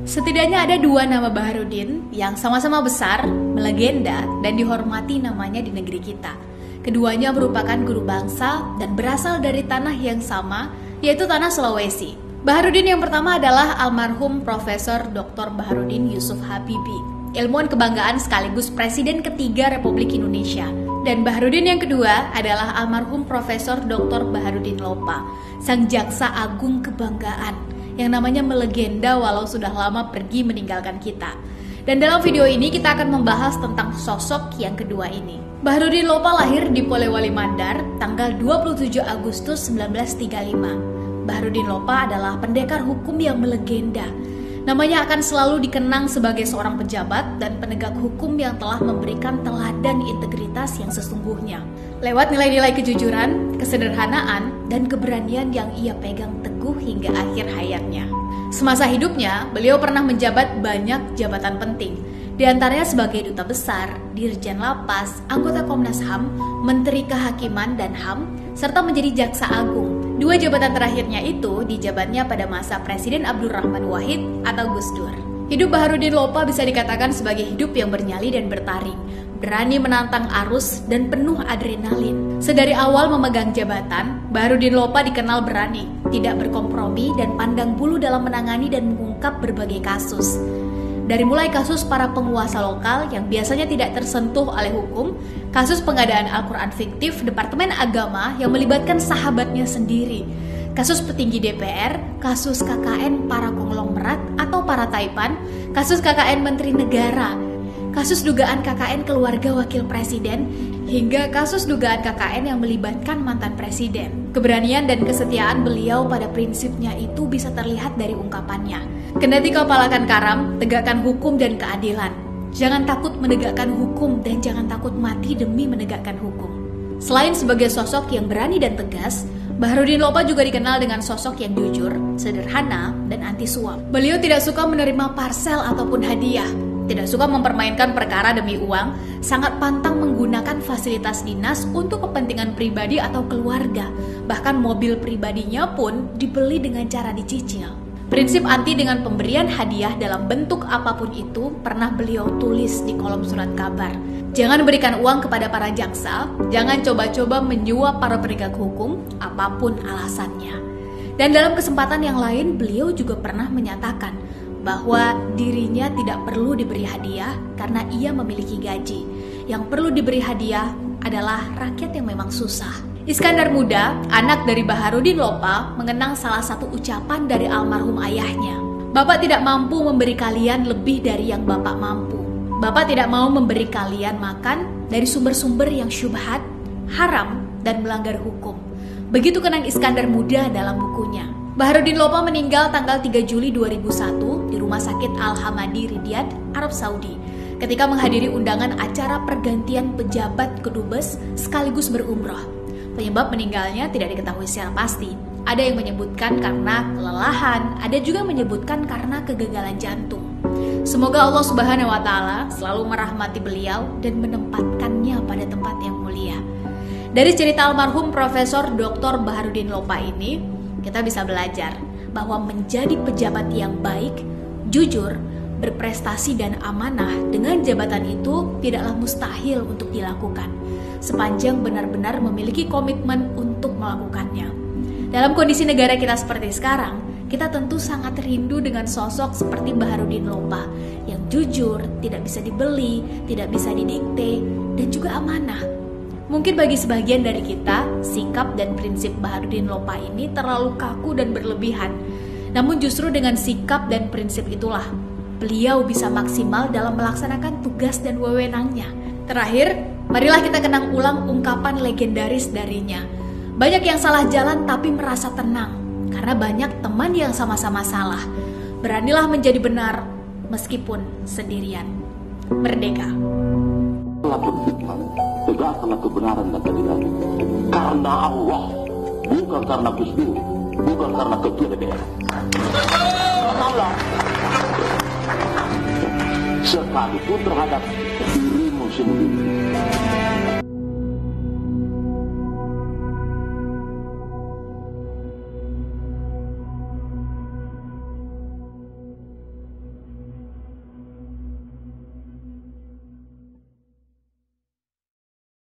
Setidaknya ada dua nama Baharudin yang sama-sama besar, melegenda, dan dihormati namanya di negeri kita. Keduanya merupakan guru bangsa dan berasal dari tanah yang sama, yaitu tanah Sulawesi. Baharudin yang pertama adalah almarhum Profesor Dr. Baharudin Yusuf Habibie, ilmuwan kebanggaan sekaligus Presiden ketiga Republik Indonesia. Dan Baharudin yang kedua adalah almarhum Profesor Dr. Baharudin Lopa, sang jaksa agung kebanggaan yang namanya melegenda walau sudah lama pergi meninggalkan kita. Dan dalam video ini kita akan membahas tentang sosok yang kedua ini. Baharudin Lopa lahir di Polewali Mandar tanggal 27 Agustus 1935. Baharudin Lopa adalah pendekar hukum yang melegenda. Namanya akan selalu dikenang sebagai seorang pejabat dan penegak hukum yang telah memberikan teladan integritas yang sesungguhnya. Lewat nilai-nilai kejujuran, kesederhanaan, dan keberanian yang ia pegang teguh hingga akhir hayatnya. Semasa hidupnya, beliau pernah menjabat banyak jabatan penting, di antaranya sebagai Duta Besar, Dirjen Lapas, anggota Komnas HAM, Menteri Kehakiman dan HAM, serta menjadi Jaksa Agung. Dua jabatan terakhirnya itu dijabatnya pada masa Presiden Abdurrahman Wahid atau Gus Dur. Hidup Baharudin Lopa bisa dikatakan sebagai hidup yang bernyali dan bertaring, berani menantang arus dan penuh adrenalin. Sedari awal memegang jabatan, Baharudin Lopa dikenal berani, tidak berkompromi dan pandang bulu dalam menangani dan mengungkap berbagai kasus. Dari mulai kasus para penguasa lokal yang biasanya tidak tersentuh oleh hukum, kasus pengadaan Al-Quran fiktif Departemen Agama yang melibatkan sahabatnya sendiri, kasus petinggi DPR, kasus KKN para konglomerat atau para taipan, kasus KKN Menteri Negara, kasus dugaan KKN keluarga wakil presiden, hingga kasus dugaan KKN yang melibatkan mantan presiden. Keberanian dan kesetiaan beliau pada prinsipnya itu bisa terlihat dari ungkapannya. Kendati kau palakan karam, tegakkan hukum dan keadilan. Jangan takut menegakkan hukum dan jangan takut mati demi menegakkan hukum. Selain sebagai sosok yang berani dan tegas, Baharudin Lopa juga dikenal dengan sosok yang jujur, sederhana, dan anti suap. Beliau tidak suka menerima parsel ataupun hadiah, tidak suka mempermainkan perkara demi uang, sangat pantang menggunakan fasilitas dinas untuk kepentingan pribadi atau keluarga. Bahkan mobil pribadinya pun dibeli dengan cara dicicil. Prinsip anti dengan pemberian hadiah dalam bentuk apapun itu pernah beliau tulis di kolom surat kabar. Jangan berikan uang kepada para jaksa, jangan coba-coba menyuap para penegak hukum, apapun alasannya. Dan dalam kesempatan yang lain, beliau juga pernah menyatakan bahwa dirinya tidak perlu diberi hadiah karena ia memiliki gaji. Yang perlu diberi hadiah adalah rakyat yang memang susah. Iskandar Muda, anak dari Baharudin Lopa, mengenang salah satu ucapan dari almarhum ayahnya. Bapak tidak mampu memberi kalian lebih dari yang Bapak mampu. Bapak tidak mau memberi kalian makan dari sumber-sumber yang syubhat, haram, dan melanggar hukum. Begitu kenang Iskandar Muda dalam bukunya. Baharudin Lopa meninggal tanggal 3 Juli 2001 di Rumah Sakit Al-Hamadi Riyadh, Arab Saudi, ketika menghadiri undangan acara pergantian pejabat kedubes sekaligus berumrah. Penyebab meninggalnya tidak diketahui secara pasti. Ada yang menyebutkan karena kelelahan, ada juga menyebutkan karena kegagalan jantung. Semoga Allah Subhanahu wa Ta'ala selalu merahmati beliau dan menempatkannya pada tempat yang mulia. Dari cerita almarhum Profesor Dr. Baharudin Lopa ini, kita bisa belajar bahwa menjadi pejabat yang baik, jujur, berprestasi dan amanah dengan jabatan itu tidaklah mustahil untuk dilakukan, sepanjang benar-benar memiliki komitmen untuk melakukannya. Dalam kondisi negara kita seperti sekarang, kita tentu sangat rindu dengan sosok seperti Baharudin Lopa yang jujur, tidak bisa dibeli, tidak bisa didikte, dan juga amanah. Mungkin bagi sebagian dari kita, sikap dan prinsip Baharudin Lopa ini terlalu kaku dan berlebihan. Namun justru dengan sikap dan prinsip itulah beliau bisa maksimal dalam melaksanakan tugas dan wewenangnya. Terakhir, marilah kita kenang ulang ungkapan legendaris darinya. Banyak yang salah jalan tapi merasa tenang, karena banyak teman yang sama-sama salah. Beranilah menjadi benar meskipun sendirian. Merdeka. Tegakkanlah kebenaran dan keadilan. Karena Allah, bukan karena Gus Dur, bukan karena ketua DPR. Karena Allah. Sekalipun terhadap dirimu sendiri.